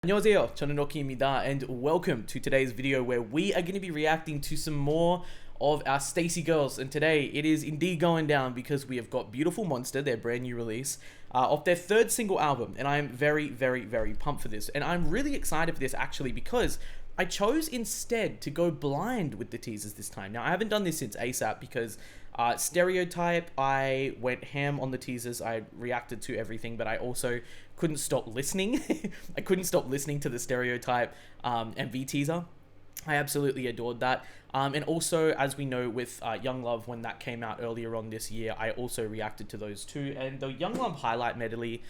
안녕하세요, 저는 Roki입니다, and welcome to today's video where we are going to be reacting to some more of our Stayc girls. And today it is indeed going down because we have got Beautiful Monster, their brand new release, of their third single album, and I am very pumped for this. And I'm really excited for this actually because I chose instead to go blind with the teasers this time. Now I haven't done this since ASAP because Stereotype, I went ham on the teasers. I reacted to everything, but I also couldn't stop listening. I couldn't stop listening to the Stereotype MV teaser. I absolutely adored that. And also, as we know with Young Love, when that came out earlier on this year, I also reacted to those too. And the Young Love highlight medley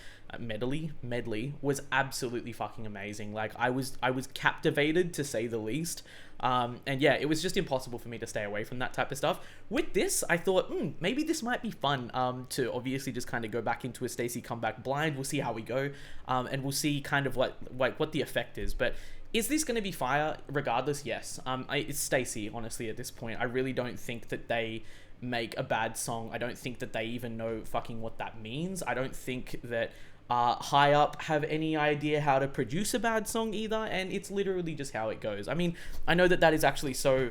was absolutely fucking amazing. Like I was captivated, to say the least. And yeah, it was just impossible for me to stay away from that type of stuff. With this, I thought, maybe this might be fun to obviously just kind of go back into a Stayc comeback blind. We'll see how we go, and we'll see kind of what the effect is. But is this going to be fire? Regardless, yes. It's Stayc, honestly, at this point. I really don't think that they make a bad song. I don't think that they even know fucking what that means. I don't think that High Up have any idea how to produce a bad song either, and it's literally just how it goes. I mean, I know that is actually so,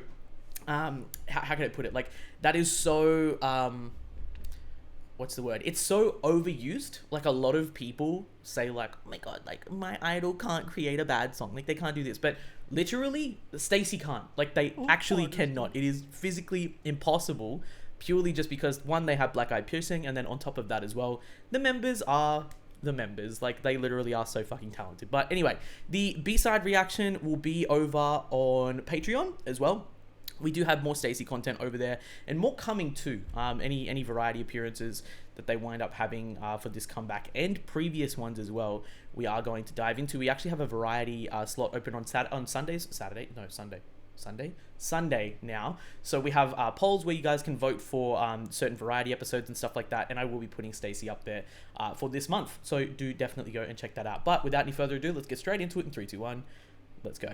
how can I put it? Like, that is so, what's the word? It's so overused. Like, a lot of people say like, oh my god, like, my idol can't create a bad song. Like, they can't do this. But literally, Stayc can't. Like, they actually cannot. It is physically impossible, purely just because, one, they have blackoutpiercing, and then on top of that as well, the members are the members. Like, they literally are so fucking talented. But anyway, the B-side reaction will be over on Patreon as well. We do have more Stayc content over there, and more coming too. Any variety appearances that they wind up having for this comeback, and previous ones as well, we are going to dive into. We actually have a variety slot open on Sunday now. So we have polls where you guys can vote for certain variety episodes and stuff like that, and I will be putting Stayc up there for this month. So do definitely go and check that out. But without any further ado, let's get straight into it in 3, 2, 1. Let's go.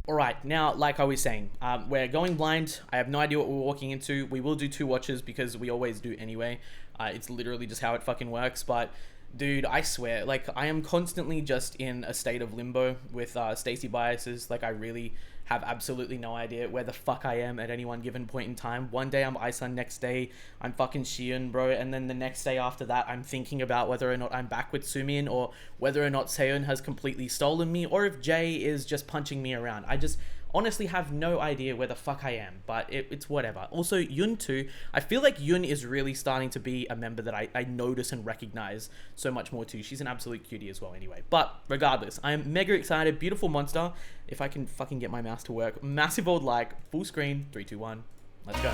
Alright, now, like I was saying, we're going blind. I have no idea what we're walking into. We will do 2 watches because we always do anyway. It's literally just how it fucking works. But dude, I swear, like, I am constantly just in a state of limbo with Stayc biases. Like, I really have absolutely no idea where the fuck I am at any one given point in time. One day I'm iSun, next day I'm fucking Seeun, bro, and then the next day after that I'm thinking about whether or not I'm back with Sumin, or whether or not seeun has completely stolen me, or if Jay is just punching me around. I just honestly have no idea where the fuck I am, but it's whatever. Also, Yoon too. I feel like Yoon is really starting to be a member that I notice and recognize so much more too. She's an absolute cutie as well anyway. But regardless, I am mega excited. Beautiful Monster. If I can fucking get my mouse to work. Massive old like, full screen, 3, 2, 1. Let's go.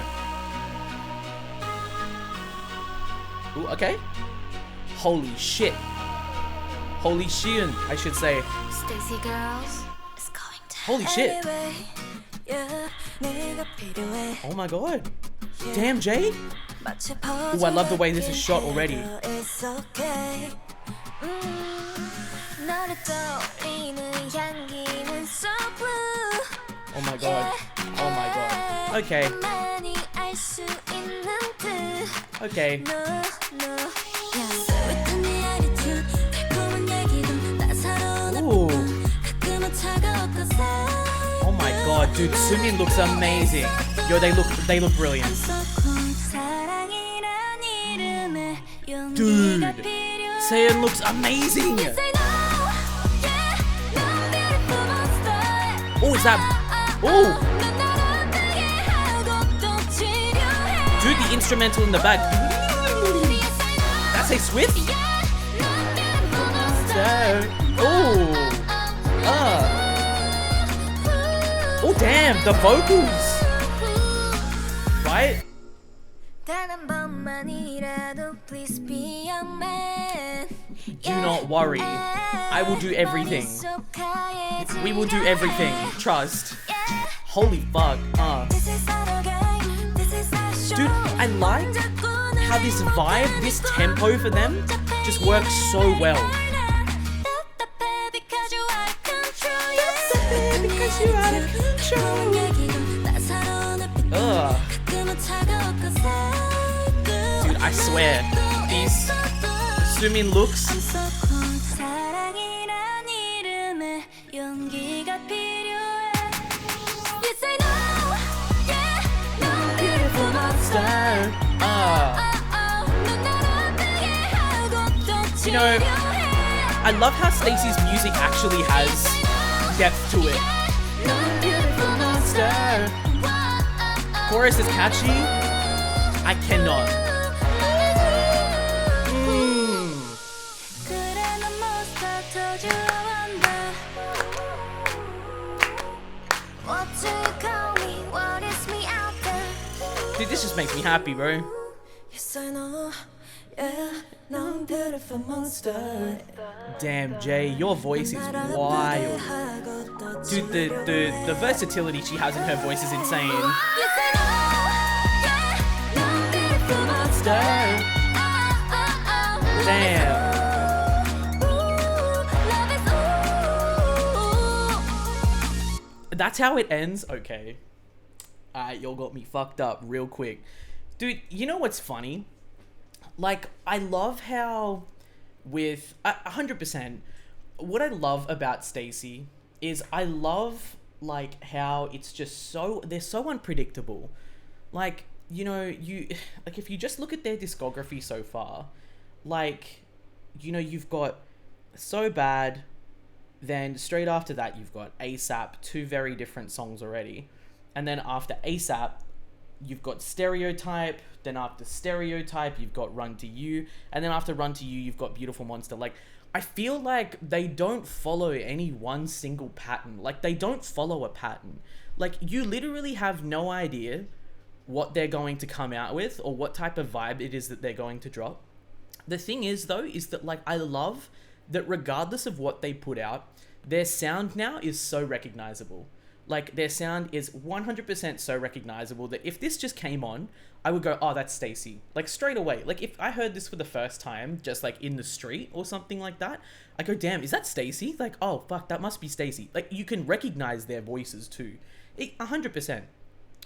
Ooh, okay. Holy shit. Holy Seeun, I should say. Stayc girls. Holy shit. Oh my god. Damn, Jay. Oh, I love the way this is shot already. Oh my god. Oh my god. Okay. Okay. Ooh. Oh my god, dude, Sumin looks amazing. Yo, they look brilliant. Dude, seeun looks amazing. Oh, is that? Oh, dude, the instrumental in the back. That's a Swift. Oh. Oh damn, the vocals, right? Do not worry, I will do everything. We will do everything, trust. Holy fuck. Dude, I like how this vibe, this tempo for them just works so well. you out of control. Ugh. Dude, I swear, these sumin looks. You know, I love how Stacey's music actually has depth to it. Chorus is catchy. I cannot. Dude, this just makes me happy, bro. Damn, Jay, your voice is wild. Dude, the versatility she has in her voice is insane. Damn. That's how it ends? Okay. Alright, y'all got me fucked up real quick. Dude, you know what's funny? Like, I love how with 100%, what I love about Stacey is I love like how it's just they're so unpredictable. Like, you know, like if you just look at their discography so far, like, you know, you've got So Bad, then straight after that you've got ASAP, two very different songs already. And then after ASAP, you've got Stereotype, then after Stereotype, you've got Run to You, and then after Run to You, you've got Beautiful Monster. Like, I feel like they don't follow any one single pattern. Like, they don't follow a pattern. Like, you literally have no idea what they're going to come out with or what type of vibe it is that they're going to drop. The thing is, though, is that, like, I love that regardless of what they put out, their sound now is so recognizable. Like, their sound is 100% so recognizable that if this just came on, I would go, oh, that's Stacey. Like, straight away. Like, if I heard this for the first time, just, like, in the street or something like that, I go, damn, is that Stacey? Like, oh, fuck, that must be Stacey. Like, you can recognize their voices, too. 100%.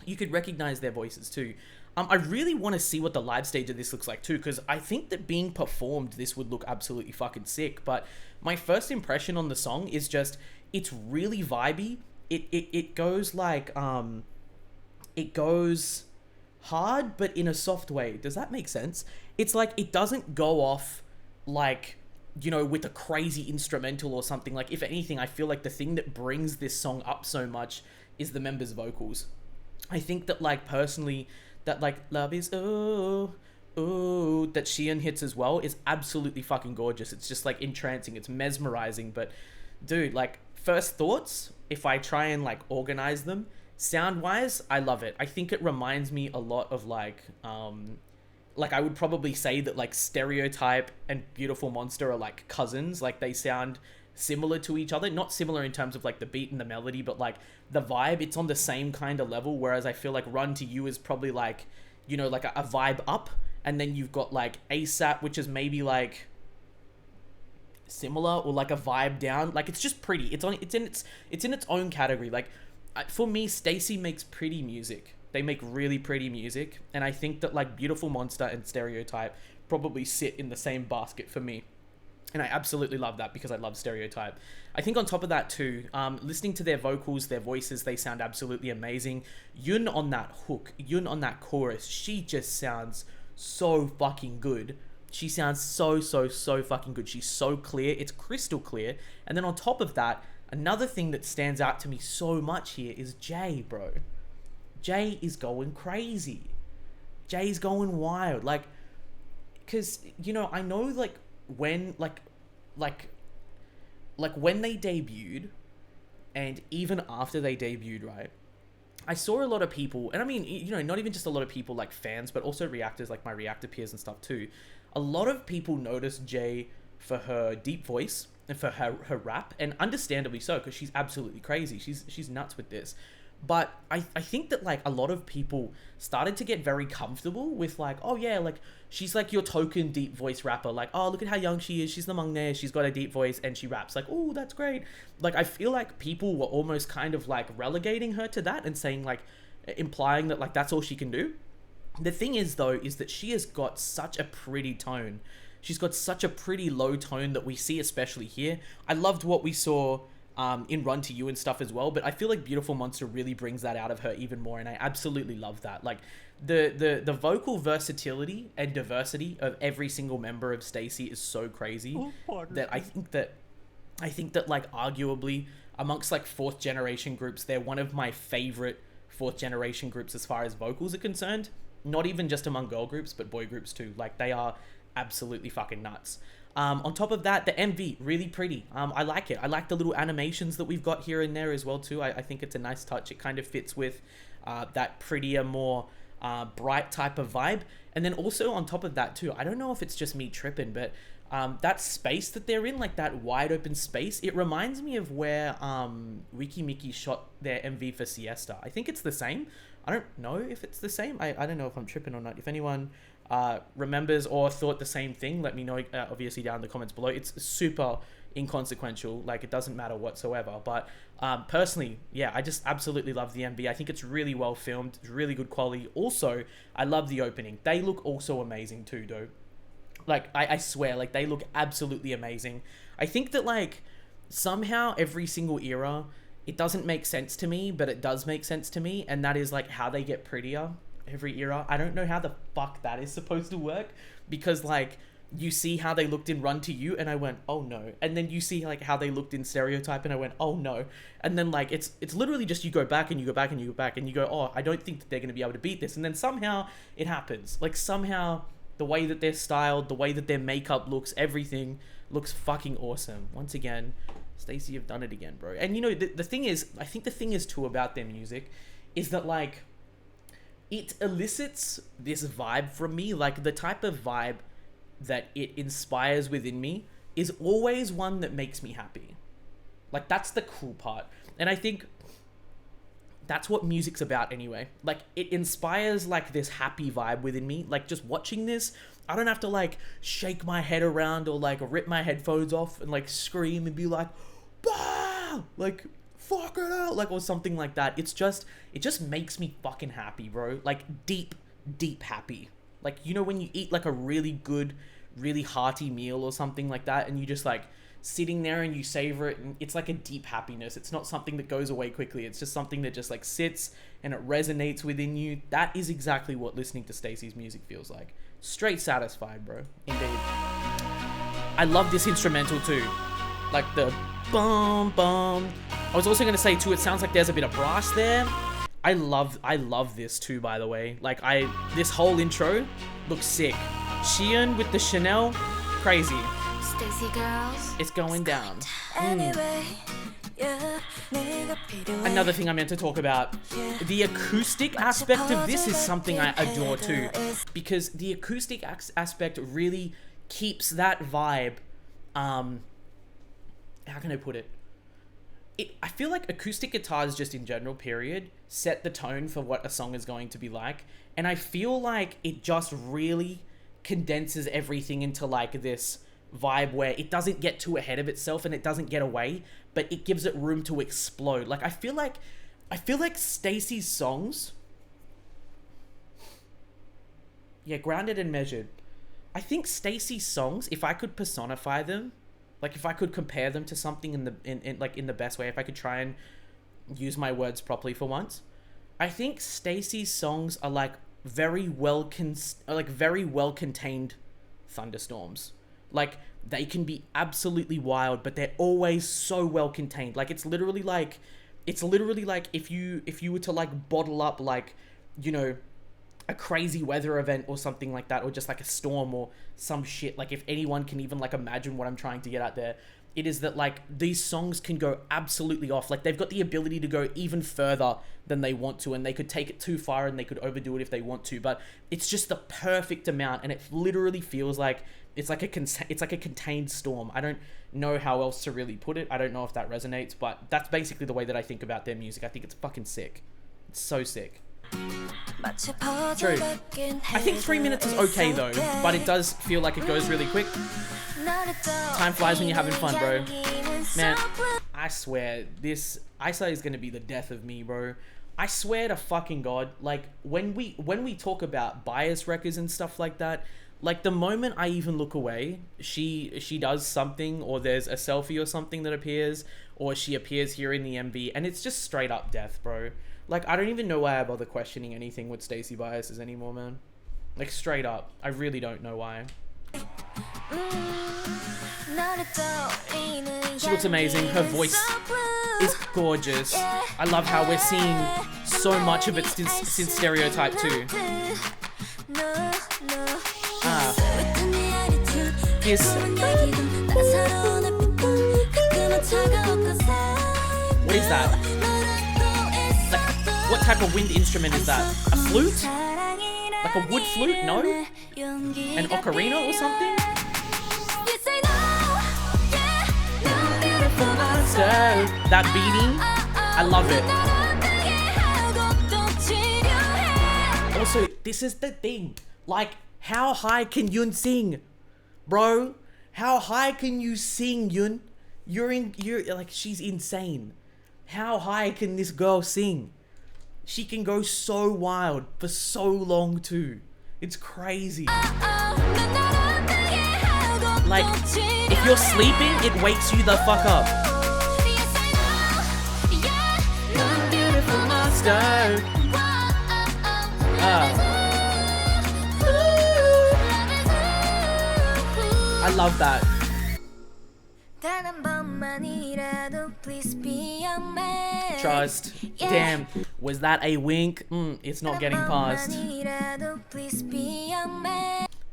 You could recognize their voices, too. I really want to see what the live stage of this looks like, too, because I think that being performed, this would look absolutely fucking sick. But my first impression on the song is just, it's really vibey. It goes like, it goes hard, but in a soft way. Does that make sense? It's like, it doesn't go off like, you know, with a crazy instrumental or something. Like, if anything, I feel like the thing that brings this song up so much is the members' vocals. I think that, like, personally, that, like, Love Is Ooh, Ooh, that Sieun hits as well is absolutely fucking gorgeous. It's just, like, entrancing. It's mesmerizing. But, dude, like, first thoughts, if I try and, like, organize them, sound-wise, I love it. I think it reminds me a lot of, like, I would probably say that, like, Stereotype and Beautiful Monster are, like, cousins. Like, they sound similar to each other. Not similar in terms of, like, the beat and the melody, but, like, the vibe, it's on the same kind of level, whereas I feel like Run to You is probably, like, you know, like, a vibe up, and then you've got, like, ASAP, which is maybe, like, similar, or, like, a vibe down. Like, it's just pretty. It's in its own category. Like, for me, Stacey makes pretty music. They make really pretty music, and I think that, like, Beautiful Monster and Stereotype probably sit in the same basket for me. And I absolutely love that because I love Stereotype. I think on top of that too, listening to their vocals, their voices, they sound absolutely amazing. Yoon on that hook, Yoon on that chorus, she just sounds so fucking good. She sounds so fucking good. She's so clear. It's crystal clear. And then on top of that, another thing that stands out to me so much here is Jay, bro. Jay is going crazy. Jay's going wild. Like, because, you know, I know, like, when when they debuted, and even after they debuted, right, I saw a lot of people, and I mean, you know, not even just a lot of people, like, fans, but also reactors, like my reactor peers and stuff too. A lot of people noticed Jay for her deep voice and for her rap, and understandably so, because she's absolutely crazy. She's nuts with this. But I think that like a lot of people started to get very comfortable with like, oh yeah, like she's like your token deep voice rapper. Like, oh, look at how young she is. She's the Hmong, she's got a deep voice and she raps. Like, oh, that's great. Like, I feel like people were almost kind of like relegating her to that and saying like, implying that like that's all she can do. The thing is though, is that she has got such a pretty tone. She's got such a pretty low tone that we see especially here. I loved what we saw in Run to You and stuff as well, but I feel like Beautiful Monster really brings that out of her even more, and I absolutely love that. Like the vocal versatility and diversity of every single member of Stayc is so crazy that I think that like arguably amongst like fourth generation groups, they're one of my favorite fourth generation groups as far as vocals are concerned. Not even just among girl groups, but boy groups too. Like they are absolutely fucking nuts. On top of that, the MV, really pretty. I like it. I like the little animations that we've got here and there as well too. I think it's a nice touch. It kind of fits with that prettier, more bright type of vibe. And then also on top of that too, I don't know if it's just me tripping, but that space that they're in, like that wide open space, it reminds me of where Wiki Miki shot their MV for Siesta. I think it's the same. I don't know if it's the same. I don't know if I'm tripping or not. If anyone remembers or thought the same thing, let me know obviously down in the comments below. It's super inconsequential, like it doesn't matter whatsoever, but personally, yeah, I just absolutely love the MV. I think it's really well filmed, it's really good quality. Also, I love the opening. They look also amazing too though. Like I swear, like they look absolutely amazing. I think that like somehow every single era, it doesn't make sense to me, but it does make sense to me, and that is like how they get prettier every era. I don't know how the fuck that is supposed to work, because like you see how they looked in Run to You and I went, oh no, and then you see like how they looked in Stereotype and I went, oh no, and then like it's literally just you go back and you go back and you go back and you go, oh, I don't think that they're going to be able to beat this, and then somehow it happens. Like somehow the way that they're styled, the way that their makeup looks, everything looks fucking awesome. Once again, Stayc have done it again, bro. And you know, the thing is, I think the thing is too about their music is that like it elicits this vibe from me, like the type of vibe that it inspires within me is always one that makes me happy. Like that's the cool part. And I think that's what music's about anyway. Like it inspires like this happy vibe within me. Like just watching this, I don't have to like shake my head around or like rip my headphones off and like scream and be like, bah! Like fuck it out, like, or something like that. It just makes me fucking happy, bro. Like deep happy. Like, you know, when you eat like a really good, really hearty meal or something like that, and you just like sitting there and you savor it, and it's like a deep happiness. It's not something that goes away quickly. It's just something that just like sits and it resonates within you. That is exactly what listening to Stacey's music feels like. Straight satisfied, bro. Indeed. I love this instrumental too. Like the bum bum. I was also gonna say too, it sounds like there's a bit of brass there. I love this too, by the way. Like this whole intro looks sick. Seeun with the Chanel, crazy. Stacey girls, it's going down. Anyway, yeah, another thing I meant to talk about, the acoustic aspect of this is something I adore too, because the acoustic aspect really keeps that vibe. How can I put it? I feel like acoustic guitars just in general, period, set the tone for what a song is going to be like. And I feel like it just really condenses everything into like this vibe where it doesn't get too ahead of itself and it doesn't get away, but it gives it room to explode. Like I feel like Stacey's songs, yeah, Grounded and Measured. I think Stacey's songs, if I could personify them, like if I could compare them to something in the best way, if I could try and use my words properly for once, I think Stacey's songs are like very well contained thunderstorms. Like they can be absolutely wild, but they're always so well contained. Like it's literally like if you were to like bottle up like, you know, a crazy weather event or something like that, or just like a storm or some shit. Like if anyone can even like imagine what I'm trying to get at there, it is that like these songs can go absolutely off. Like they've got the ability to go even further than they want to, and they could take it too far and they could overdo it if they want to, but it's just the perfect amount, and it literally feels like It's like a contained storm. I don't know how else to really put it. I don't know if that resonates, but that's basically the way that I think about their music. I think it's fucking sick. It's so sick. True. I think 3 minutes is okay though, but it does feel like it goes really quick. Time flies when you're having fun, bro. Man, I swear, this Isa is gonna be the death of me, bro. I swear to fucking God, like, when we talk about bias records and stuff like that, like, the moment I even look away, she does something, or there's a selfie or something that appears, or she appears here in the MV, and it's just straight up death, bro. Like, I don't even know why I bother questioning anything with Stacey biases anymore, man. Like, straight up. I really don't know why. She looks amazing. Her voice is gorgeous. I love how we're seeing so much of it since Stereotype too. This. What is that? Like, what type of wind instrument is that? A flute? Like a wood flute? No? An ocarina or something? That beating, I love it. Also, this is the thing. Like, how high can Yoon sing? Bro, how high can you sing, Yoon? You're like, she's insane. How high can this girl sing? She can go so wild for so long too. It's crazy. Like, if you're sleeping, it wakes you the fuck up. I love that. Trust. Damn, was that a wink? It's not getting past.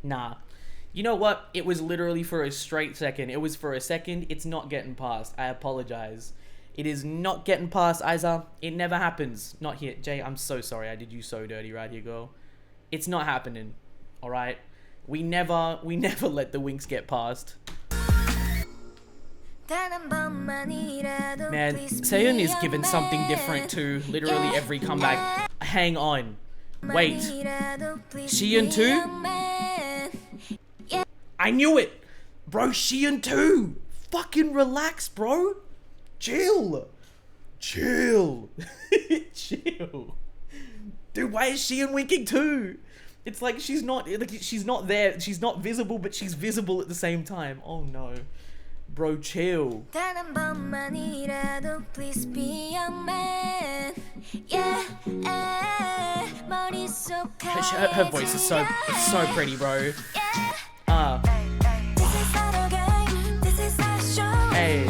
Nah. You know what? It was literally for a straight second. It was for a second. It's not getting past. I apologize. It is not getting past, Isa. It never happens. Not here. Jay, I'm so sorry. I did you so dirty right here, girl. It's not happening. Alright? We never let the winks get past. Man, Seeun is given something different to literally every comeback. Hang on. Wait. Seeun too? I knew it! Bro, Seeun too! Fucking relax, bro! Chill! Chill! Chill! Dude, why is Seeun winking too? It's like she's not there. She's not visible, but she's visible at the same time. Oh no. Bro, chill. Her voice is so pretty, bro. Hey.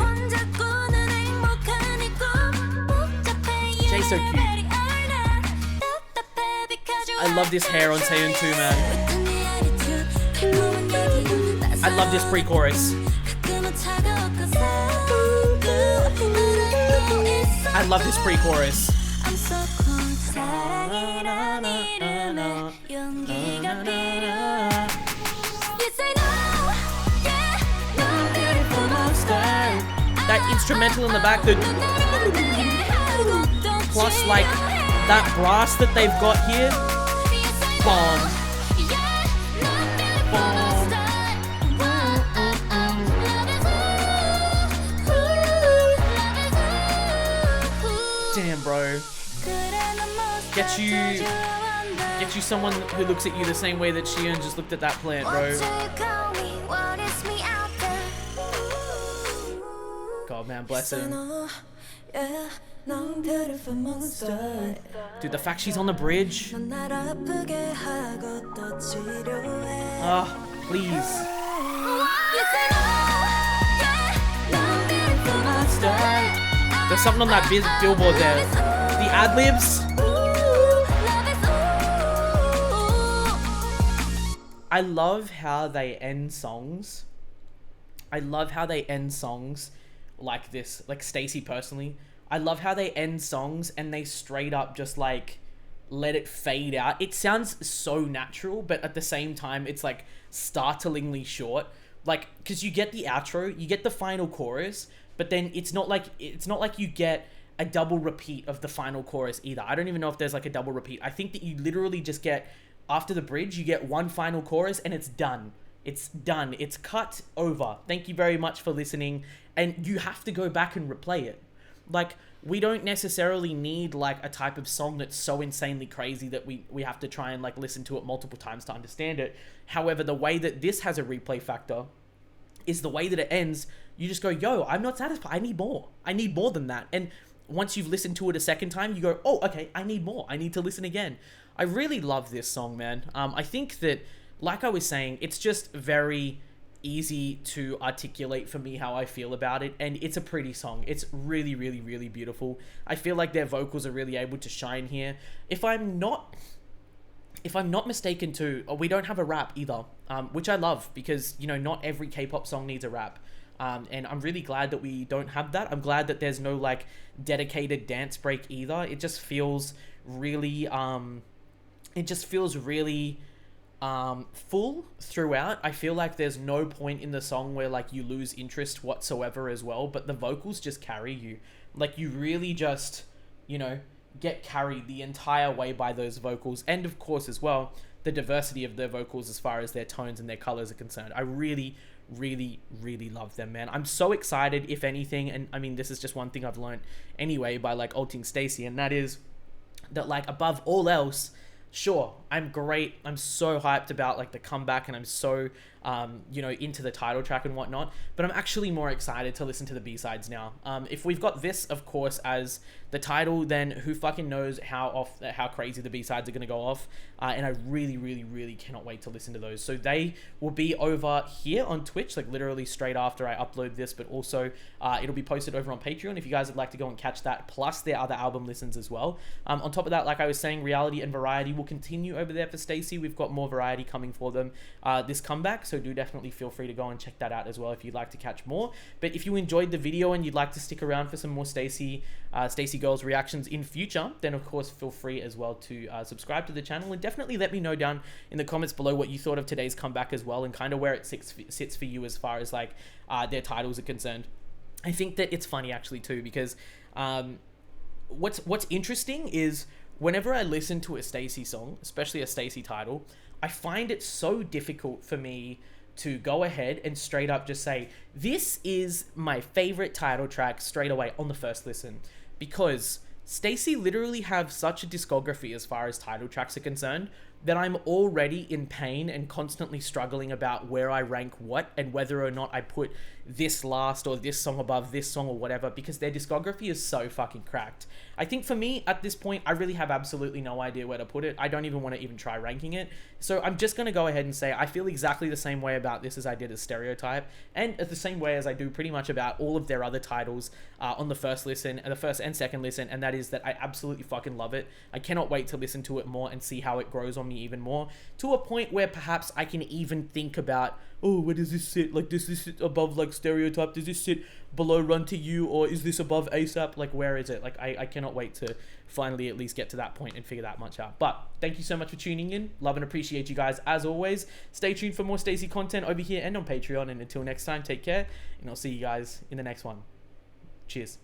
Jay's so cute. I love this hair on Seeun too, man. I love this pre-chorus. I love this pre-chorus. That instrumental in the back, plus like that brass that they've got here, bomb. Damn, bro. Get you someone who looks at you the same way that Seeun just looked at that plant, bro. God, man, bless him. Dude, the fact she's on the bridge. Ah, please. There's something on that billboard there. The ad-libs. I love how they end songs. I love how they end songs like this. Like Stacey personally. I love how they end songs and they straight up just like let it fade out. It sounds so natural, but at the same time, it's like startlingly short. Like, because you get the outro, you get the final chorus, but then it's not like you get a double repeat of the final chorus either. I don't even know if there's like a double repeat. I think that you literally just get, after the bridge, you get one final chorus and it's done. It's done. It's cut over. Thank you very much for listening. And you have to go back and replay it. Like, we don't necessarily need like a type of song that's so insanely crazy that we have to try and like listen to it multiple times to understand it. However, the way that this has a replay factor is the way that it ends. You just go, yo, I'm not satisfied. I need more. I need more than that. And once you've listened to it a second time, you go, oh, okay, I need more. I need to listen again. I really love this song, man. I think that, like I was saying, it's just very easy to articulate for me how I feel about it, and it's a pretty song. It's really, really, really beautiful. I feel like their vocals are really able to shine here. If I'm not mistaken too, we don't have a rap either, which I love, because, you know, not every K-pop song needs a rap. And I'm really glad that we don't have that. I'm glad that there's no like dedicated dance break either. It just feels really, full throughout. I feel like there's no point in the song where like you lose interest whatsoever as well, but the vocals just carry you. Like, you really just, you know, get carried the entire way by those vocals. And of course as well, the diversity of their vocals as far as their tones and their colors are concerned. I really, really, really love them, man. I'm so excited, if anything, and I mean, this is just one thing I've learned anyway by like ulting Stayc, and that is that, like, above all else, sure, I'm great. I'm so hyped about like the comeback, and I'm so you know, into the title track and whatnot, but I'm actually more excited to listen to the B-sides now. If we've got this, of course, as the title, then who fucking knows how crazy the B-sides are going to go off. And I really, really, really cannot wait to listen to those. So they will be over here on Twitch, like literally straight after I upload this, but also it'll be posted over on Patreon if you guys would like to go and catch that, plus their other album listens as well. On top of that, like I was saying, reality and variety will continue over there for Stayc. We've got more variety coming for them this comeback, so do definitely feel free to go and check that out as well if you'd like to catch more. But if you enjoyed the video and you'd like to stick around for some more Stayc Girls reactions in future, then of course feel free as well to subscribe to the channel, and definitely let me know down in the comments below what you thought of today's comeback as well, and kind of where it sits for you as far as like their titles are concerned. I think that it's funny actually too, because what's interesting is whenever I listen to a Stayc song, especially a Stayc title, I find it so difficult for me to go ahead and straight up just say, this is my favorite title track straight away on the first listen, because Stayc literally have such a discography as far as title tracks are concerned that I'm already in pain and constantly struggling about where I rank what and whether or not I put this last or this song above this song or whatever, because their discography is so fucking cracked. I think for me at this point, I really have absolutely no idea where to put it. I don't even want to even try ranking it. So I'm just going to go ahead and say I feel exactly the same way about this as I did as Stereotype, and the same way as I do pretty much about all of their other titles on the first listen, and the first and second listen, and that is that I absolutely fucking love it. I cannot wait to listen to it more and see how it grows on me even more, to a point where perhaps I can even think about, oh, where does this sit? Like, does this sit above like Stereotype? Does this sit below Run to You? Or is this above ASAP? Like, where is it? Like, I cannot wait to finally at least get to that point and figure that much out. But thank you so much for tuning in. Love and appreciate you guys as always. Stay tuned for more Stayc content over here and on Patreon. And until next time, take care, and I'll see you guys in the next one. Cheers.